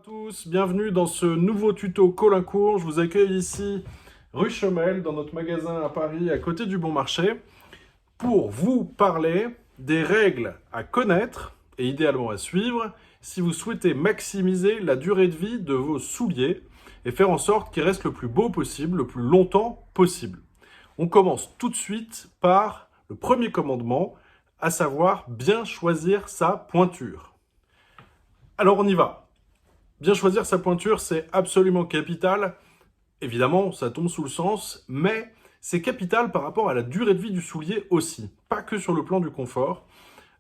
À tous, bienvenue dans ce nouveau tuto Colincourt. Je vous accueille ici rue Chomel, dans notre magasin à Paris, à côté du Bon Marché, pour vous parler des règles à connaître et idéalement à suivre si vous souhaitez maximiser la durée de vie de vos souliers et faire en sorte qu'ils restent le plus beau possible, le plus longtemps possible. On commence tout de suite par le premier commandement, à savoir bien choisir sa pointure. Alors on y va. Bien choisir sa pointure, c'est absolument capital. Évidemment, ça tombe sous le sens, mais c'est capital par rapport à la durée de vie du soulier aussi, pas que sur le plan du confort.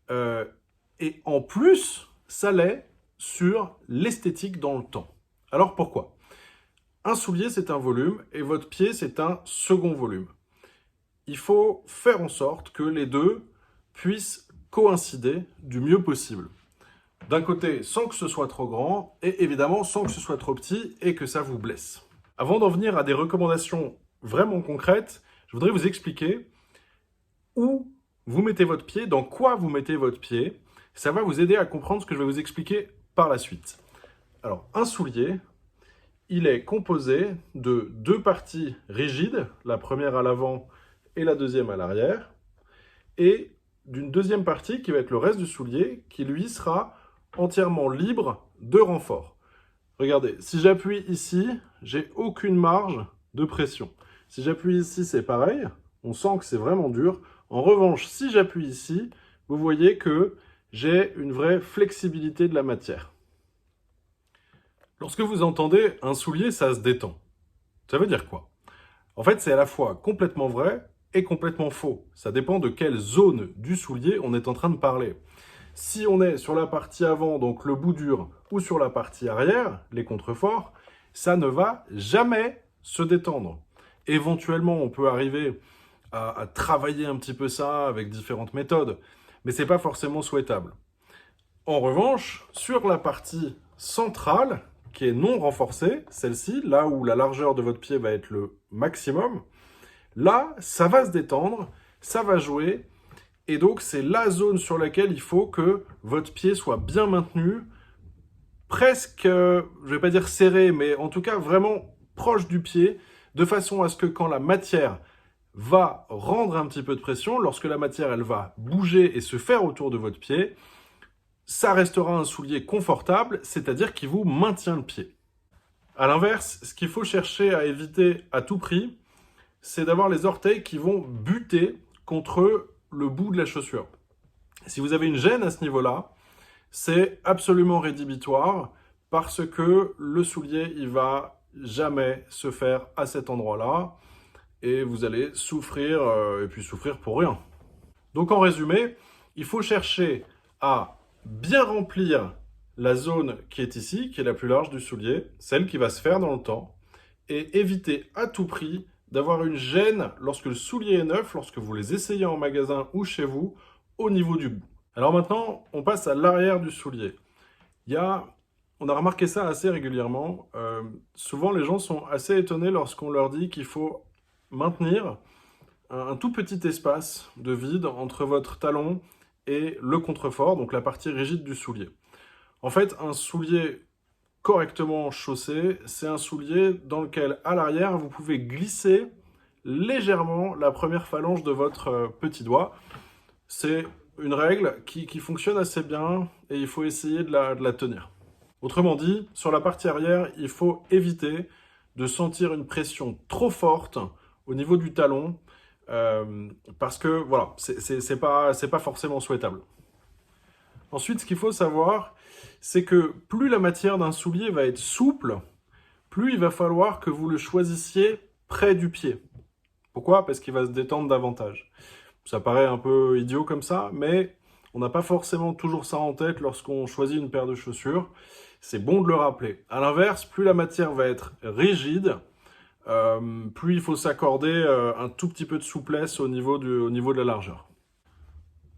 Et en plus, ça l'est sur l'esthétique dans le temps. Alors pourquoi? Un soulier, c'est un volume, et votre pied, c'est un second volume. Il faut faire en sorte que les deux puissent coïncider du mieux possible. D'un côté, sans que ce soit trop grand, et évidemment sans que ce soit trop petit et que ça vous blesse. Avant d'en venir à des recommandations vraiment concrètes, je voudrais vous expliquer où vous mettez votre pied, dans quoi vous mettez votre pied. Ça va vous aider à comprendre ce que je vais vous expliquer par la suite. Alors, un soulier, il est composé de deux parties rigides, la première à l'avant et la deuxième à l'arrière, et d'une deuxième partie qui va être le reste du soulier, qui lui sera entièrement libre de renfort. Regardez, si j'appuie ici, j'ai aucune marge de pression. Si j'appuie ici, c'est pareil, on sent que c'est vraiment dur. En revanche, si j'appuie ici, vous voyez que j'ai une vraie flexibilité de la matière. Lorsque vous entendez un soulier, ça se détend. Ça veut dire quoi? En fait, c'est à la fois complètement vrai et complètement faux. Ça dépend de quelle zone du soulier on est en train de parler. Si on est sur la partie avant, donc le bout dur, ou sur la partie arrière, les contreforts, ça ne va jamais se détendre. Éventuellement, on peut arriver à travailler un petit peu ça avec différentes méthodes, mais ce n'est pas forcément souhaitable. En revanche, sur la partie centrale, qui est non renforcée, celle-ci, là où la largeur de votre pied va être le maximum, là, ça va se détendre, ça va jouer, et donc, c'est la zone sur laquelle il faut que votre pied soit bien maintenu, presque, je ne vais pas dire serré, mais en tout cas vraiment proche du pied, de façon à ce que quand la matière va rendre un petit peu de pression, lorsque la matière elle va bouger et se faire autour de votre pied, ça restera un soulier confortable, c'est-à-dire qui vous maintient le pied. A l'inverse, ce qu'il faut chercher à éviter à tout prix, c'est d'avoir les orteils qui vont buter contre le bout de la chaussure. Si vous avez une gêne à ce niveau-là, c'est absolument rédhibitoire parce que le soulier, il va jamais se faire à cet endroit-là et vous allez souffrir, et puis souffrir pour rien. Donc en résumé, il faut chercher à bien remplir la zone qui est ici, qui est la plus large du soulier, celle qui va se faire dans le temps, et éviter à tout prix d'avoir une gêne lorsque le soulier est neuf, lorsque vous les essayez en magasin ou chez vous, au niveau du bout. Alors maintenant, on passe à l'arrière du soulier. On a remarqué ça assez régulièrement. Souvent, les gens sont assez étonnés lorsqu'on leur dit qu'il faut maintenir un tout petit espace de vide entre votre talon et le contrefort, donc la partie rigide du soulier. En fait, un soulier correctement chaussé, c'est un soulier dans lequel, à l'arrière, vous pouvez glisser légèrement la première phalange de votre petit doigt. C'est une règle qui fonctionne assez bien et il faut essayer de la tenir. Autrement dit, sur la partie arrière, il faut éviter de sentir une pression trop forte au niveau du talon parce que voilà, c'est pas forcément souhaitable. Ensuite, ce qu'il faut savoir, c'est que plus la matière d'un soulier va être souple, plus il va falloir que vous le choisissiez près du pied. Pourquoi? Parce qu'il va se détendre davantage. Ça paraît un peu idiot comme ça, mais on n'a pas forcément toujours ça en tête lorsqu'on choisit une paire de chaussures. C'est bon de le rappeler. À l'inverse, plus la matière va être rigide, plus il faut s'accorder un tout petit peu de souplesse au niveau de la largeur.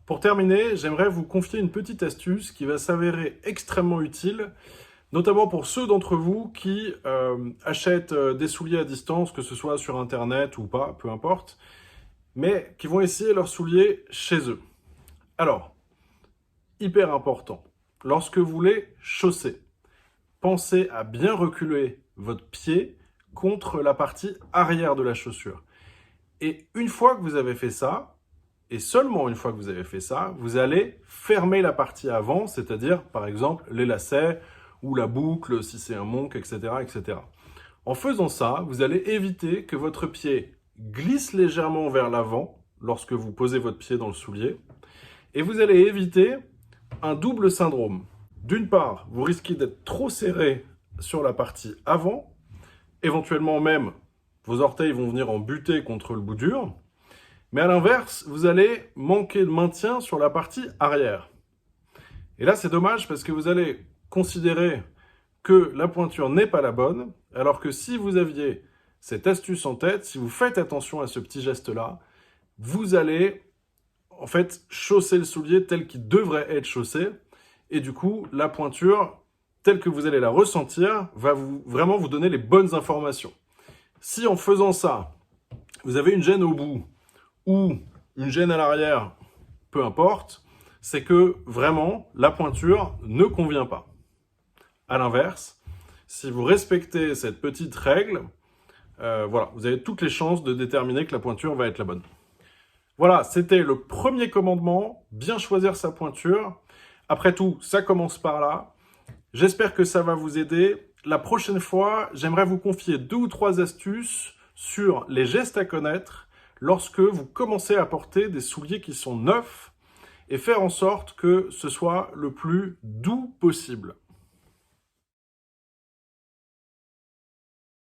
Pour terminer, j'aimerais vous confier une petite astuce qui va s'avérer extrêmement utile, notamment pour ceux d'entre vous qui achètent des souliers à distance, que ce soit sur Internet ou pas, peu importe, mais qui vont essayer leurs souliers chez eux. Alors, hyper important, lorsque vous les chaussez, pensez à bien reculer votre pied contre la partie arrière de la chaussure. Et une fois que vous avez fait ça, et seulement une fois que vous avez fait ça, vous allez fermer la partie avant, c'est-à-dire, par exemple, les lacets ou la boucle, si c'est un monk, etc., etc. En faisant ça, vous allez éviter que votre pied glisse légèrement vers l'avant lorsque vous posez votre pied dans le soulier, et vous allez éviter un double syndrome. D'une part, vous risquez d'être trop serré sur la partie avant, éventuellement même, vos orteils vont venir en buter contre le bout dur, mais à l'inverse, vous allez manquer de maintien sur la partie arrière. Et là, c'est dommage parce que vous allez considérer que la pointure n'est pas la bonne, alors que si vous aviez cette astuce en tête, si vous faites attention à ce petit geste-là, vous allez en fait chausser le soulier tel qu'il devrait être chaussé, et du coup, la pointure, telle que vous allez la ressentir, va vraiment vous donner les bonnes informations. Si en faisant ça, vous avez une gêne au bout, ou une gêne à l'arrière, peu importe, c'est que vraiment, la pointure ne convient pas. À l'inverse, si vous respectez cette petite règle, voilà, vous avez toutes les chances de déterminer que la pointure va être la bonne. Voilà, c'était le premier commandement, bien choisir sa pointure. Après tout, ça commence par là. J'espère que ça va vous aider. La prochaine fois, j'aimerais vous confier 2 ou 3 astuces sur les gestes à connaître lorsque vous commencez à porter des souliers qui sont neufs et faire en sorte que ce soit le plus doux possible.